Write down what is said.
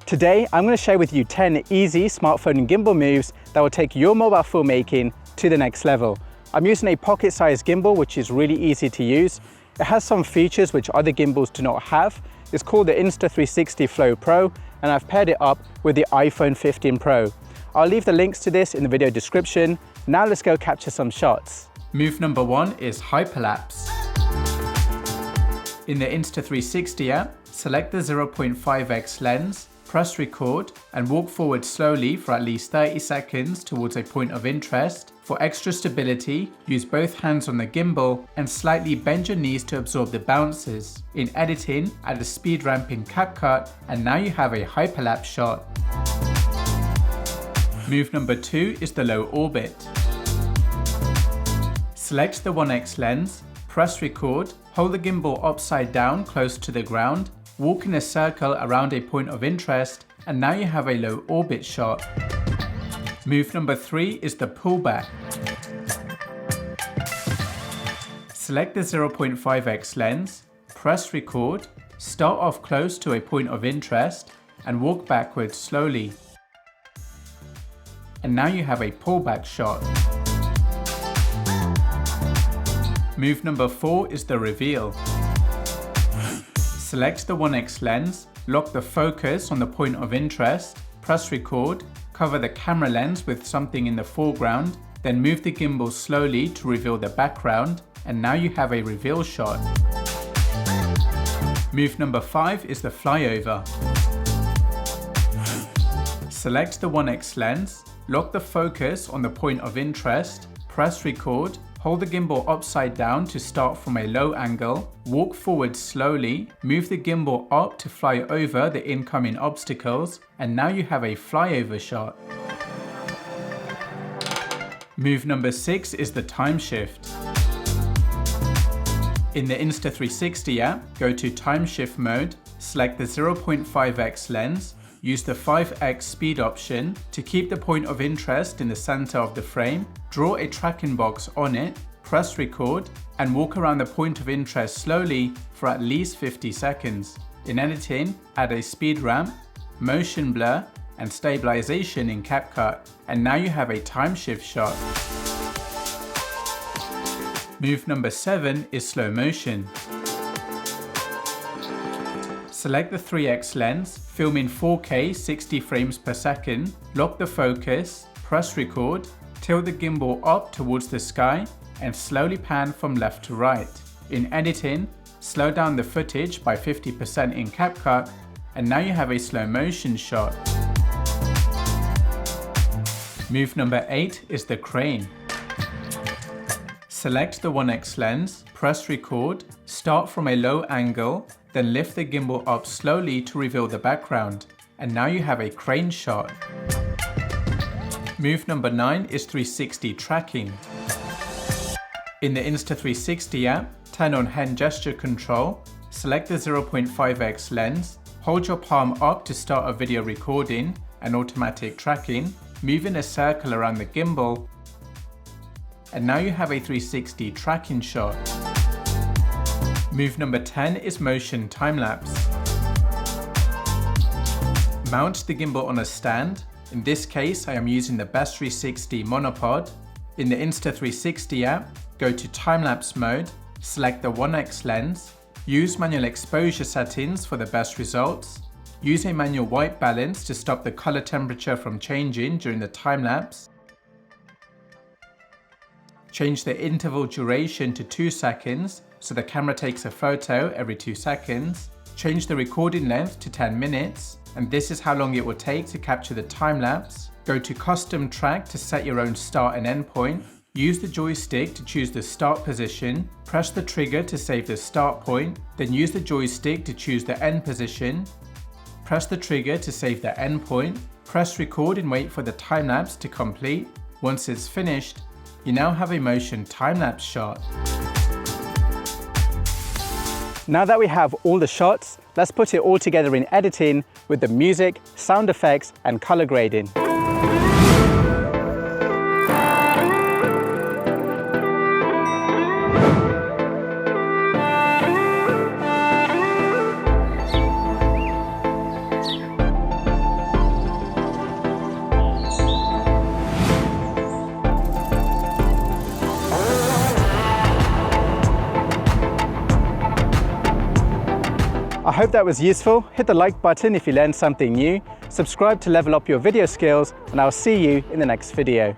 Today, I'm going to share with you 10 easy smartphone and gimbal moves that will take your mobile filmmaking to the next level. I'm using a pocket-sized gimbal, which is really easy to use. It has some features which other gimbals do not have. It's called the Insta360 Flow Pro, and I've paired it up with the iPhone 15 Pro. I'll leave the links to this in the video description. Now let's go capture some shots. Move number 1 is Hyperlapse. In the Insta360 app, select the 0.5x lens, press record, and walk forward slowly for at least 30 seconds towards a point of interest. For extra stability, use both hands on the gimbal and slightly bend your knees to absorb the bounces. In editing, add a speed ramp in CapCut, and now you have a hyperlapse shot. Move number 2 is the low orbit. Select the 1x lens, press record, hold the gimbal upside down close to the ground, walk in a circle around a point of interest, and now you have a low orbit shot. Move number 3 is the pullback. Select the 0.5x lens, press record, start off close to a point of interest, and walk backwards slowly. And now you have a pullback shot. Move number 4 is the reveal. Select the 1x lens, lock the focus on the point of interest, press record, cover the camera lens with something in the foreground, then move the gimbal slowly to reveal the background, and now you have a reveal shot. Move number 5 is the flyover. Select the 1x lens, lock the focus on the point of interest, press record, hold the gimbal upside down to start from a low angle, walk forward slowly, move the gimbal up to fly over the incoming obstacles, and now you have a flyover shot. Move number 6 is the Timeshift. In the Insta360 app, go to Timeshift mode, select the 0.5x lens, use the 5x speed option to keep the point of interest in the center of the frame, draw a tracking box on it, press record, and walk around the point of interest slowly for at least 50 seconds. In editing, add a speed ramp, motion blur, and stabilization in CapCut, and now you have a Timeshift shot. Move number 7 is slow motion. Select the 3x lens, film in 4K 60 frames per second, lock the focus, press record, tilt the gimbal up towards the sky, and slowly pan from left to right. In editing, slow down the footage by 50% in CapCut, and now you have a slow motion shot. Move number 8 is the crane. Select the 1x lens, press record, start from a low angle, then lift the gimbal up slowly to reveal the background, and now you have a crane shot. Move number 9 is 360 tracking. In the Insta360 app, turn on hand gesture control, select the 0.5x lens, hold your palm up to start a video recording and automatic tracking, move in a circle around the gimbal, and now you have a 360 tracking shot. Move number 10 is motion time-lapse. Mount the gimbal on a stand. In this case, I am using the Best360 Monopod. In the Insta360 app, go to time-lapse mode, select the 1x lens, use manual exposure settings for the best results, use a manual white balance to stop the color temperature from changing during the time-lapse, change the interval duration to 2 seconds so the camera takes a photo every 2 seconds, change the recording length to 10 minutes, and this is how long it will take to capture the time-lapse. Go to custom track to set your own start and end point, use the joystick to choose the start position, press the trigger to save the start point, then use the joystick to choose the end position, press the trigger to save the end point, press record and wait for the time-lapse to complete. Once it's finished, you now have a motion time-lapse shot. Now that we have all the shots, let's put it all together in editing with the music, sound effects, and color grading. I hope that was useful. Hit the like button if you learned something new, subscribe to level up your video skills, and I'll see you in the next video.